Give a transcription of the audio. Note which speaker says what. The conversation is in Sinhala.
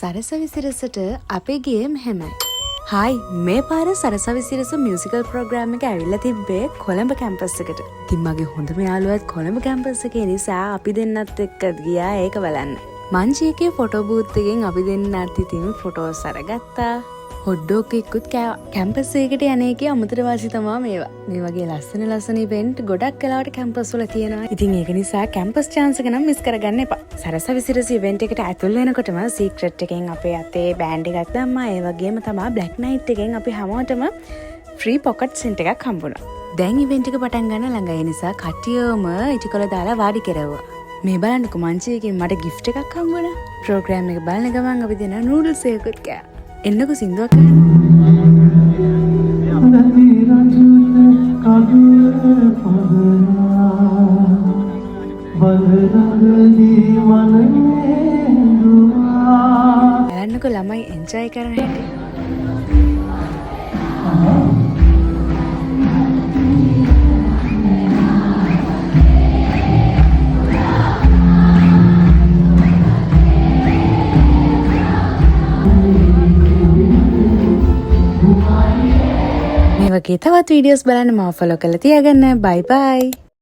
Speaker 1: සරසවිසිරසට අපේ ගියේ මෙහෙමයි. හායි මේ පාර සරසවිසිරස මියුසිකල් ප්‍රෝග්‍රෑම් එක ඇවිල්ලා තිබ්බේ කොළඹ කැම්පස් එකට. ඉතින් මගේ හොඳම යාළුවාත් කොළඹ කැම්පස් එකේ නිසා අපි දෙන්නත් එක්ක ගියා ඒක බලන්න. මංජීකේ ෆොටෝ බූත් එකෙන් අපි දෙන්නත් ඉතින් ෆොටෝස් අරගත්තා. හොට්ඩොග් එකකුත් කැම්පස් එකකට යන එකේ අමුතර වාසි තමයි මේවා. මේ වගේ ලස්සන ඉවෙන්ට් ගොඩක් කලාවට කැම්පස් වල තියෙනවා. ඉතින් ඒක නිසා කැම්පස් chance එක නම් මිස් කරගන්න එපා. සරසවිසිරස ඉවෙන්ට් එකට ඇතුල් වෙනකොටම සීක්‍රට් එකෙන් අපේ අතේ බෑන්ඩ් එකක් දැම්මා. ඒ වගේම තමයි බ්ලැක් නයිට් එකෙන් අපි හැමෝටම ෆ්‍රී පොකට් සෙන්ට් එකක් හම්බුණා. දැන් ඉවෙන්ට් එක පටන් ගන්න ළඟයි. ඒ නිසා කට්ටියම ඉටිකොල දාලා වාඩි කෙරුවා. මේ බලන්නකො මංචියකින් මට ගිෆ්ට් එකක් හම්බුණා. ප්‍රෝග්‍රෑම් එක බලන ගමන් අපි දෙන නූඩල්ස් එකකුත් කෑවා. එන්නකො සින්දුවක් බලන්නකො ළමයි එන්ජොයි කරන හැටි. මේ වගේ තවත් වීඩියෝස් බලන්න මාව ෆලෝ කරලා තියාගන්න. බයි බයි.